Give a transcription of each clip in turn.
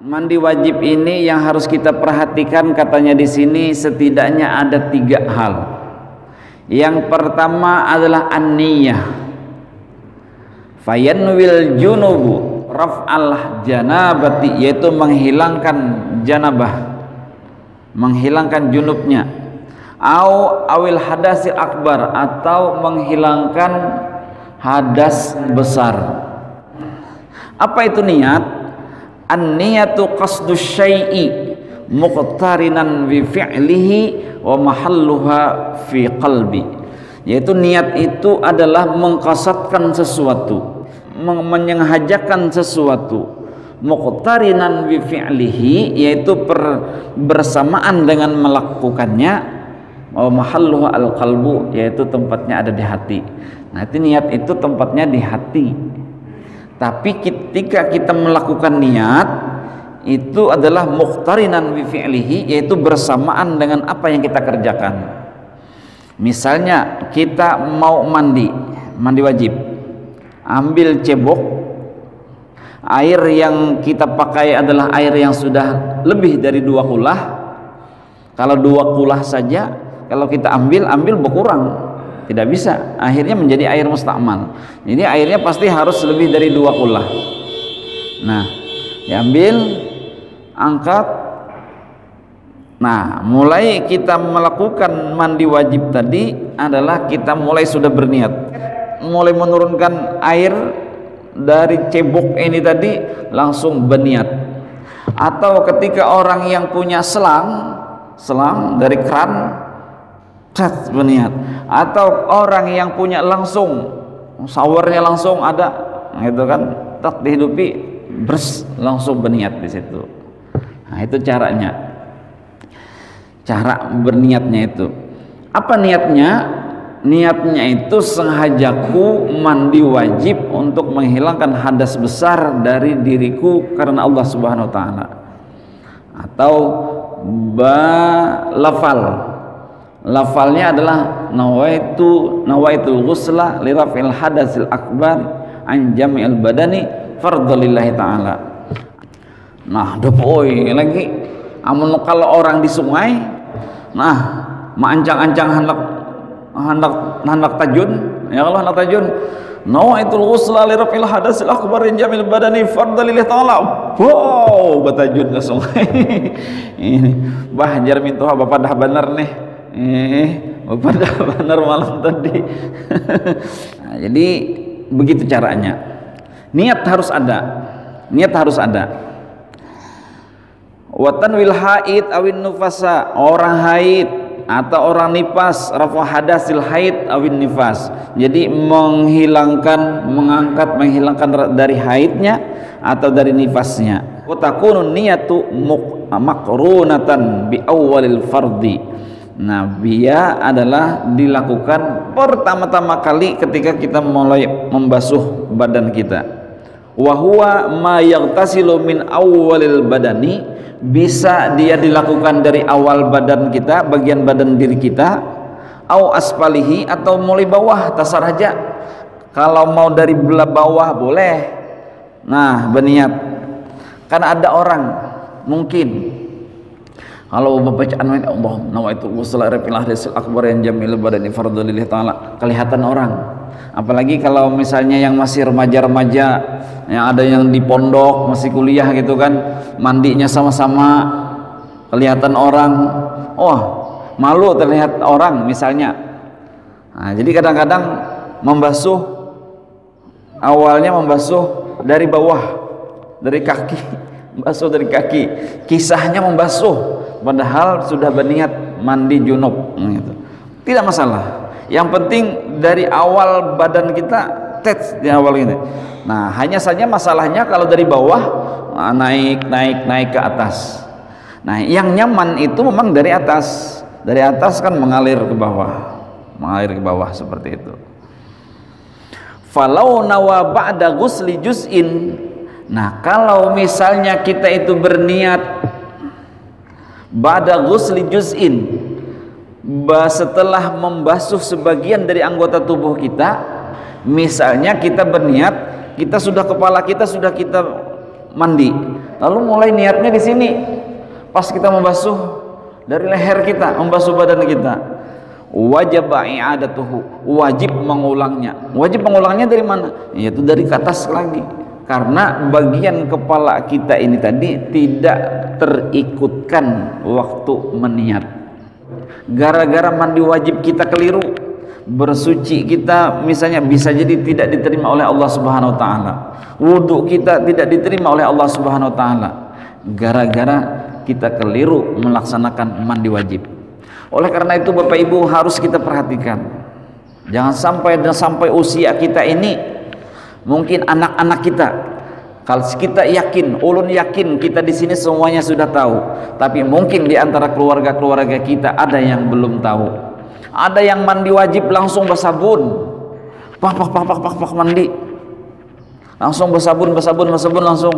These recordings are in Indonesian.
Mandi wajib ini yang harus kita perhatikan katanya di sini setidaknya ada 3 hal. Yang pertama adalah an-niyah. Fayanwil junubu raf'al janabati, yaitu menghilangkan janabah, menghilangkan junubnya. Awil hadasil akbar, atau menghilangkan hadas besar. Apa itu niat? An-niyatu qasdus syai'i muqtarinan bi fi'lihi wa mahalluha fi qalbi. Yaitu niat itu adalah mengqasadkan sesuatu, menyengajakan sesuatu, muqtarinan bi fi'lihi, yaitu bersamaan dengan melakukannya, wa mahalluha al-qalbu, yaitu tempatnya ada di hati. Nah, itu niat itu tempatnya di hati. Tapi ketika kita melakukan niat itu adalah muqtarinan bi fi'lihi, yaitu bersamaan dengan apa yang kita kerjakan. Misalnya kita mau mandi wajib, ambil cebok, air yang kita pakai adalah air yang sudah lebih dari 2 kulah. Kalau 2 kulah saja, kalau kita ambil berkurang, tidak bisa, akhirnya menjadi air mustakmal. Jadi airnya pasti harus lebih dari 2 kulah. Nah, diambil, angkat. Nah, mulai kita melakukan mandi wajib tadi adalah kita mulai sudah berniat, mulai menurunkan air dari cebok ini tadi langsung berniat. Atau ketika orang yang punya selang dari keran, berniat. Atau orang yang punya langsung showernya langsung ada, gitu kan, tak dihidupi, langsung berniat di situ. Nah, itu caranya, cara berniatnya itu. Apa niatnya? Niatnya itu sengajaku mandi wajib untuk menghilangkan hadas besar dari diriku karena Allah Subhanahu wa taala. Atau lafalnya adalah nawaitul ghusla li raf'il hadasil akbar an jami'il badani fardhalillahi ta'ala. Nah, depoi lagi amun kalau orang di sungai, nah maancang-ancang hendak tajun, ya Allah hendak tajun, nawaitul ghusla li raf'il hadasil akbar an jami'il badani fardhalillahi ta'ala. Wow, batajun ke sungai. Ini bah jar mintuha bapak dah bener nih. Pada benar malam tadi. Nah, jadi begitu caranya. Niat harus ada. Watan wil haid awin nufasa, orang haid atau orang nifas, rafu hadasil haid awin nifas. Jadi menghilangkan dari haidnya atau dari nifasnya. Wa takunun niyatu makrunatan bi awwalil fardi. Nah, biya adalah dilakukan pertama-tama kali ketika kita mulai membasuh badan kita. Wa huwa ma yaghtasilu min awwalil badani, bisa dia dilakukan dari awal badan kita, bagian badan diri kita, au asfalihi, atau mulai bawah tasaraja. Kalau mau dari belah bawah boleh. Nah, berniat. Karena ada orang mungkin kalau bacaan main Allah nawaitu ghusla rafil hadasil akbar yang jamil badani fardhalillahi ta'ala, kelihatan orang. Apalagi kalau misalnya yang masih remaja-remaja, yang ada yang di pondok masih kuliah gitu kan, mandinya sama-sama, kelihatan orang, oh malu terlihat orang misalnya. Nah, jadi kadang-kadang awalnya membasuh dari bawah, dari kaki, membasuh dari kaki, kisahnya membasuh padahal sudah berniat mandi junub, gitu. Tidak masalah, yang penting dari awal badan kita di awal ini. Nah, hanya saja masalahnya kalau dari bawah naik ke atas. Nah, yang nyaman itu memang dari atas kan mengalir ke bawah seperti itu. Falau nawa ba'da ghusli juz'in. Nah, kalau misalnya kita itu berniat ba'da ghusli juz'in, setelah membasuh sebagian dari anggota tubuh kita, misalnya kita berniat, kepala kita sudah kita mandi, lalu mulai niatnya di sini pas kita membasuh dari leher kita, membasuh badan kita. Wajib i'adatuhu, wajib mengulangnya. Wajib mengulangnya dari mana? Yaitu dari ke atas lagi, karena bagian kepala kita ini tadi tidak terikutkan waktu meniat. Gara-gara mandi wajib kita keliru, bersuci kita misalnya bisa jadi tidak diterima oleh Allah Subhanahu wa taala. Wudu kita tidak diterima oleh Allah Subhanahu wa taala gara-gara kita keliru melaksanakan mandi wajib. Oleh karena itu Bapak Ibu harus kita perhatikan. Jangan sampai usia kita ini, mungkin anak-anak kita, kalau kita yakin, ulun yakin kita di sini semuanya sudah tahu, tapi mungkin di antara keluarga-keluarga kita ada yang belum tahu. Ada yang mandi wajib langsung bersabun, pak mandi, langsung bersabun langsung.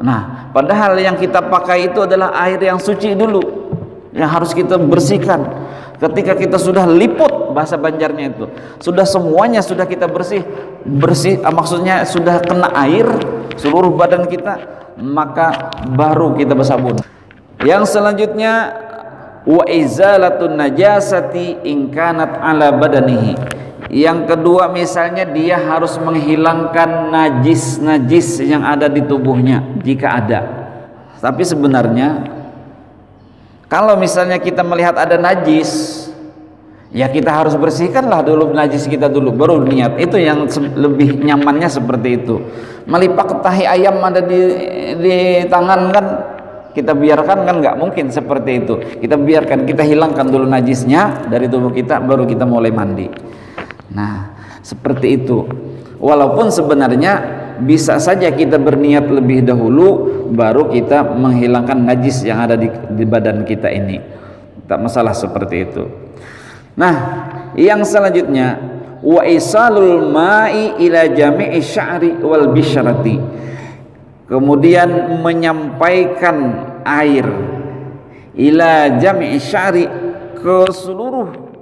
Nah, padahal yang kita pakai itu adalah air yang suci dulu, yang harus kita bersihkan. Ketika kita sudah liput, bahasa Banjarnya itu, sudah semuanya sudah kita bersih, maksudnya sudah kena air seluruh badan kita, maka baru kita bersabun. Yang selanjutnya, wa izalatun najasati in kanat ala badanihi. Yang kedua, misalnya dia harus menghilangkan najis yang ada di tubuhnya jika ada. Tapi sebenarnya kalau misalnya kita melihat ada najis, ya kita harus bersihkanlah dulu najis kita dulu, baru niat. Itu yang lebih nyamannya seperti itu. Melipat tahi ayam ada di tangan kan, kita biarkan kan nggak mungkin seperti itu. Kita biarkan, kita hilangkan dulu najisnya dari tubuh kita, baru kita mulai mandi. Nah, seperti itu. Walaupun sebenarnya bisa saja kita berniat lebih dahulu, baru kita menghilangkan najis yang ada di badan kita ini. Tak masalah seperti itu. Nah, yang selanjutnya, wa isalul ma'i ila jami'i sya'ri wal bisyarati. Kemudian menyampaikan air ila jami'i sya'ri, ke seluruh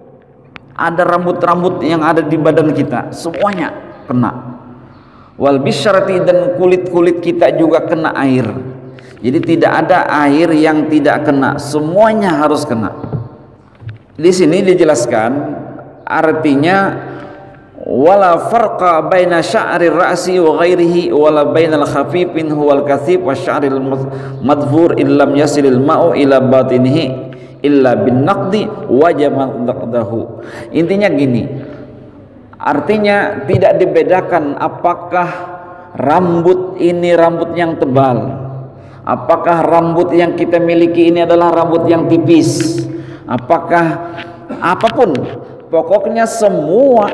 ada rambut-rambut yang ada di badan kita, semuanya kena. Wal bisyarati, dan kulit-kulit kita juga kena air. Jadi tidak ada air yang tidak kena, semuanya harus kena. Di sini dijelaskan artinya wala farqa baina sya'ri ra'si wa ghairihi wala bainal khafifin huwal kathib wa sya'ril madhfur illam yasilil ma'u ila batinihi illa bin naqdi wajib naqdahu. Intinya gini, artinya tidak dibedakan apakah rambut ini rambut yang tebal, apakah rambut yang kita miliki ini adalah rambut yang tipis, apakah apapun, pokoknya semua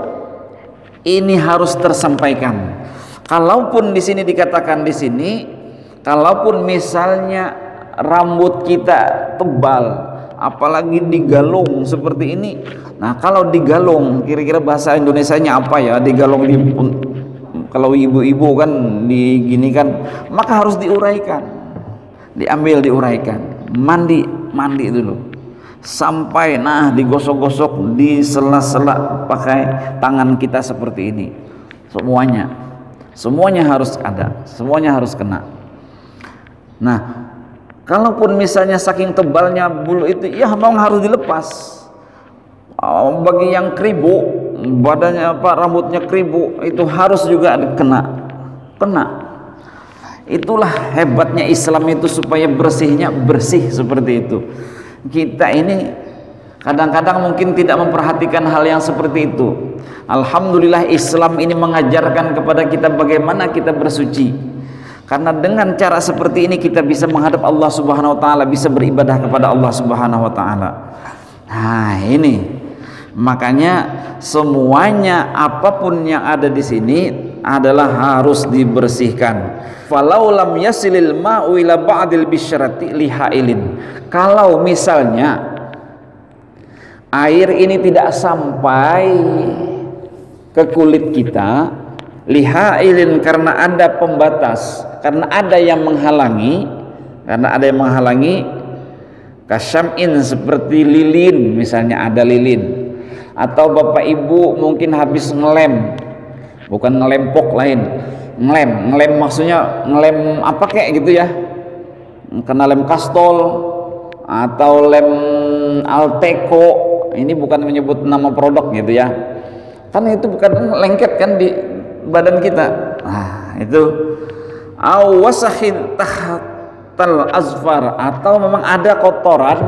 ini harus tersampaikan. Kalaupun di sini dikatakan di sini, kalaupun misalnya rambut kita tebal, apalagi digalung seperti ini. Nah, kalau digalung, kira-kira bahasa Indonesianya apa ya? Digalung kalau ibu-ibu kan diginikan, maka harus diuraikan, diambil, diuraikan, mandi dulu, sampai digosok-gosok, di sela-sela pakai tangan kita seperti ini. Semuanya harus ada, semuanya harus kena. Nah, kalaupun misalnya saking tebalnya bulu itu, ya memang harus dilepas. Bagi yang keribu, badannya rambutnya keribu, itu harus juga kena. Itulah hebatnya Islam itu, supaya bersihnya bersih seperti itu. Kita ini kadang-kadang mungkin tidak memperhatikan hal yang seperti itu. Alhamdulillah Islam ini mengajarkan kepada kita bagaimana kita bersuci. Karena dengan cara seperti ini kita bisa menghadap Allah Subhanahu wa taala, bisa beribadah kepada Allah Subhanahu wa taala. Nah, ini makanya semuanya apapun yang ada di sini adalah harus dibersihkan. Falau lam yasilil ma'u ila ba'dil bisyarati lihailin. Kalau misalnya air ini tidak sampai ke kulit kita, lihailin, karena ada pembatas, karena ada yang menghalangi, kasyam'in, seperti lilin misalnya, ada lilin, atau Bapak Ibu mungkin habis ngelem, bukan ngelempok lain, ngelem maksudnya ngelem apa kayak gitu ya, kena lem Kastol atau lem Alteco, ini bukan menyebut nama produk gitu ya, kan itu bukan lengket kan di badan kita. Nah itu awasahin tahtal azfar, atau memang ada kotoran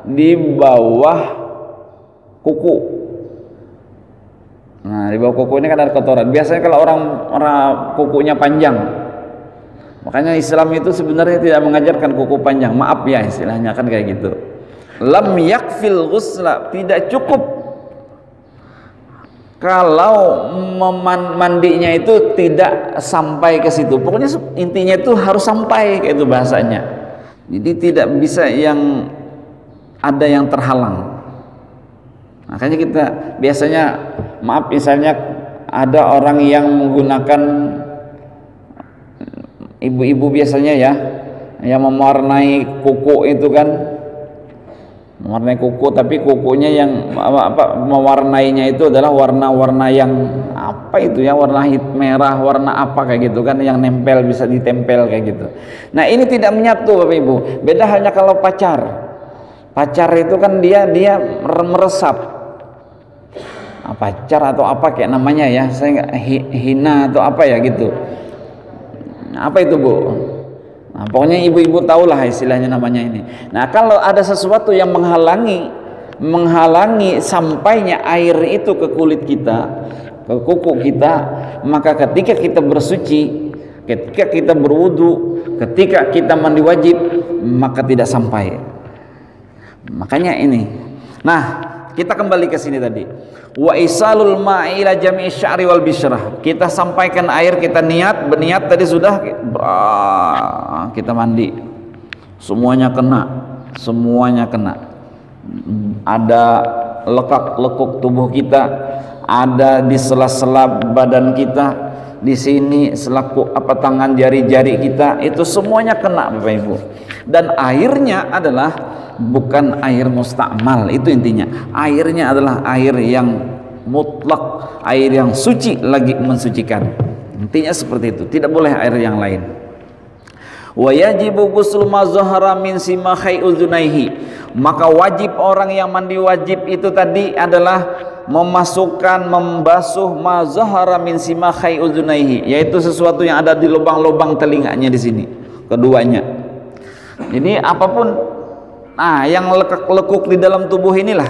di bawah kuku. Nah di bawah kuku ini kan ada kotoran. Biasanya kalau orang kukunya panjang, makanya Islam itu sebenarnya tidak mengajarkan kuku panjang, maaf ya istilahnya kan kayak gitu. Lam yakfil ghusla, tidak cukup kalau mandinya itu tidak sampai ke situ. Pokoknya intinya itu harus sampai kayak itu bahasanya. Jadi tidak bisa yang ada yang terhalang. Makanya kita biasanya, maaf misalnya ada orang yang menggunakan, ibu-ibu biasanya ya, yang mewarnai kuku itu kan, mewarnai kuku, tapi kukunya yang mewarnainya itu adalah warna-warna yang apa itu ya, warna merah, warna apa kayak gitu kan, yang nempel, bisa ditempel kayak gitu. Nah ini tidak menyatu Bapak Ibu. Beda hanya kalau pacar itu kan dia meresap, pacar atau apa kayak namanya ya, saya nggak, hina atau apa ya gitu. Apa itu Bu? Nah, pokoknya ibu-ibu tahulah istilahnya namanya ini. Nah kalau ada sesuatu yang menghalangi sampainya air itu ke kulit kita, ke kuku kita, maka ketika kita bersuci, ketika kita berwudu, ketika kita mandi wajib, maka tidak sampai. Makanya ini. Nah kita kembali ke sini tadi, wa isalul ma'i ila jami'i sya'ri wal bishrah. Kita sampaikan air, kita berniat tadi sudah, kita mandi, semuanya kena. Ada lekuk tubuh kita, ada di sela-sela badan kita, di sini selaku tangan jari-jari kita, itu semuanya kena Bapak Ibu. Dan airnya adalah bukan air mustakmal, itu intinya. Airnya adalah air yang mutlak, air yang suci lagi mensucikan. Intinya seperti itu, tidak boleh air yang lain. Wa yajibu ghuslu ma zahara min simakhai uzunaihi, maka wajib orang yang mandi wajib itu tadi adalah membasuh ma zahara min simakhai uzunaihi, yaitu sesuatu yang ada di lubang-lubang telinganya di sini, keduanya. Jadi apapun yang lekuk di dalam tubuh inilah.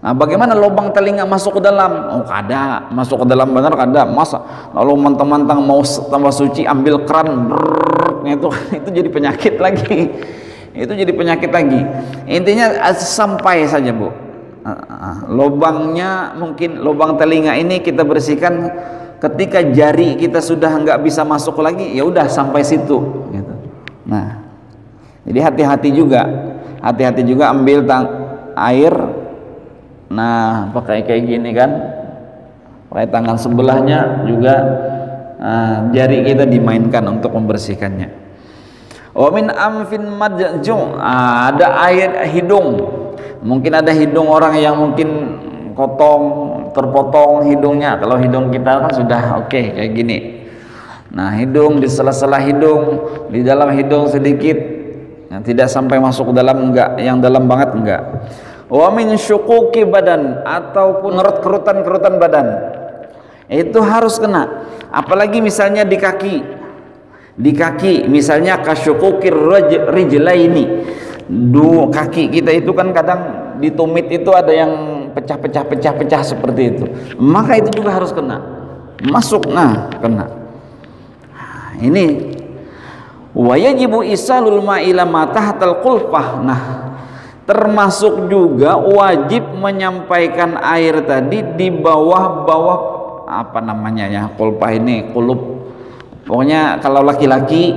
Nah, bagaimana lubang telinga masuk ke dalam? Oh, kada, masuk ke dalam benar kada. Masa lalu mentang-mentang mau tambah suci ambil keran, itu jadi penyakit lagi. Itu jadi penyakit lagi. Intinya sampai saja, Bu. Lubangnya, mungkin lubang telinga ini kita bersihkan ketika jari kita sudah nggak bisa masuk lagi, ya udah sampai situ gitu. Nah, jadi hati-hati juga ambil air. Nah, pakai kayak gini kan, pakai tangan sebelahnya juga, jari kita dimainkan untuk membersihkannya. Wa min amfin madjung, ada air hidung. Mungkin ada hidung orang yang mungkin terpotong hidungnya. Kalau hidung kita kan sudah oke kayak gini. Nah, hidung, di sela-sela hidung, di dalam hidung sedikit, yang tidak sampai masuk ke dalam, enggak, yang dalam banget enggak. Wa min syuquqi badan, ataupun kerutan-kerutan badan, itu harus kena. Apalagi misalnya di kaki misalnya kasyuquqir rijlaini, kaki kita itu kan kadang di tumit itu ada yang pecah seperti itu, maka itu juga harus kena, masuk, kena. Ini wa yajibu isalul ma'ila ma tahtal qulfah. Nah, termasuk juga wajib menyampaikan air tadi di bawah apa namanya ya, qulfah ini, qulub. Pokoknya kalau laki-laki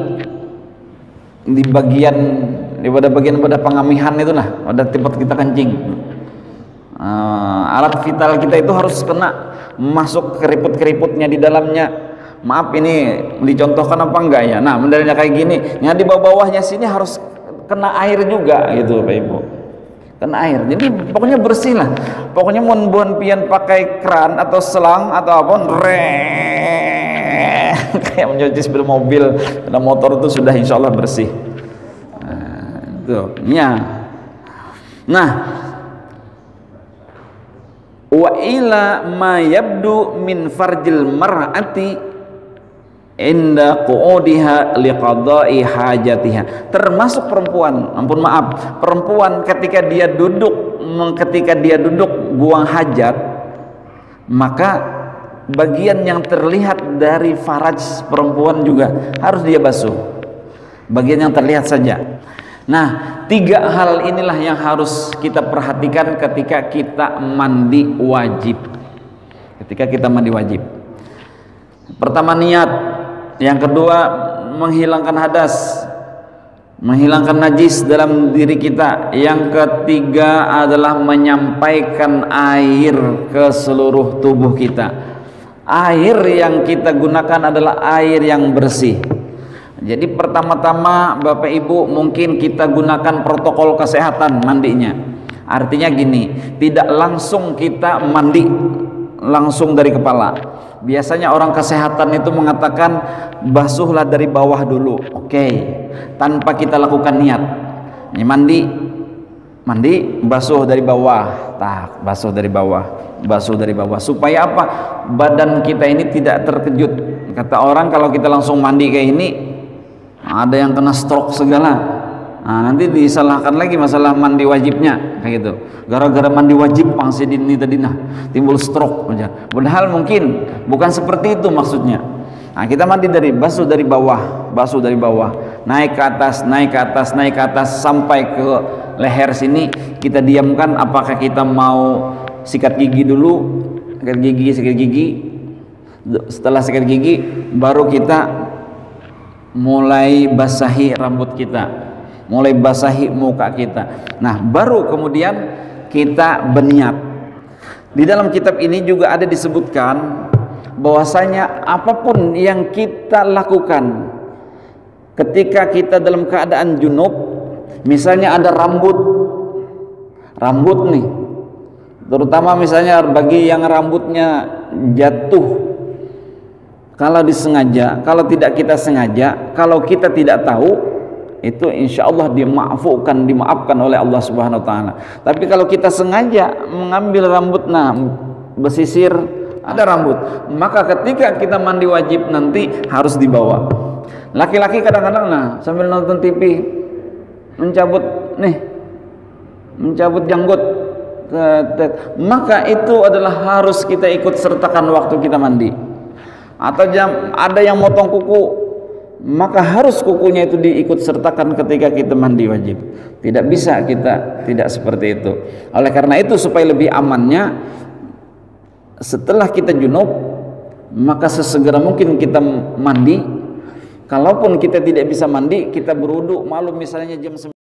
di pada bagian pengamihan itulah, pada tempat kita kencing. Alat vital kita itu harus kena, masuk keriput-keriputnya di dalamnya. Maaf, ini dicontohkan apa enggak ya? Nah, modelnya kayak gini. Yang di bawah-bawahnya sini harus kena air juga gitu, Bapak Ibu. Kena air. Jadi pokoknya bersih lah. Pokoknya mohon pian pakai keran atau selang atau apa, kayak mencuci sepeda mobil, sepeda motor itu sudah insya Allah bersih. gitu ya. Nah, wa ila ma yabdu min farjil mar'ati inda qu'udiha liqada'i hajatiha, termasuk perempuan, ampun maaf, perempuan ketika dia duduk buang hajat, maka bagian yang terlihat dari faraj perempuan juga harus dia basuh, bagian yang terlihat saja. Nah, 3 hal inilah yang harus kita perhatikan ketika kita mandi wajib. Ketika kita mandi wajib, pertama niat, yang kedua menghilangkan hadas, menghilangkan najis dalam diri kita, yang ketiga adalah menyampaikan air ke seluruh tubuh kita. Air yang kita gunakan adalah air yang bersih. Jadi pertama-tama Bapak Ibu mungkin kita gunakan protokol kesehatan mandinya. Artinya gini, tidak langsung kita mandi langsung dari kepala. Biasanya orang kesehatan itu mengatakan basuhlah dari bawah dulu. Oke, tanpa kita lakukan niat. Ini mandi basuh dari bawah. Tak, basuh dari bawah. Supaya apa? Badan kita ini tidak terkejut. Kata orang kalau kita langsung mandi kayak ini, ada yang kena stroke segala. Nah, nanti disalahkan lagi masalah mandi wajibnya kayak gitu. Gara-gara mandi wajib pangsi dini tadi timbul stroke aja. Padahal mungkin bukan seperti itu maksudnya. Nah, kita mandi basuh dari bawah, naik ke atas sampai ke leher sini, kita diamkan. Apakah kita mau sikat gigi dulu? Sikat gigi. Setelah sikat gigi baru kita mulai basahi rambut kita, mulai basahi muka kita. Nah, baru kemudian kita berniat. Di dalam kitab ini juga ada disebutkan bahwasanya apapun yang kita lakukan ketika kita dalam keadaan junub, misalnya ada rambut nih, terutama misalnya bagi yang rambutnya jatuh, kalau disengaja, kalau tidak kita sengaja, kalau kita tidak tahu, itu insya Allah dimaafkan oleh Allah Subhanahu Wa Taala. Tapi kalau kita sengaja mengambil rambut, besisir, ada rambut, maka ketika kita mandi wajib nanti harus dibawa. Laki-laki kadang-kadang sambil nonton TV mencabut janggut, maka itu adalah harus kita ikut sertakan waktu kita mandi. Atau ada yang motong kuku, maka harus kukunya itu diikut sertakan ketika kita mandi wajib. Tidak bisa kita tidak seperti itu. Oleh karena itu, supaya lebih amannya, setelah kita junub, maka sesegera mungkin kita mandi. Kalaupun kita tidak bisa mandi, kita berwudu, maklum misalnya jam 9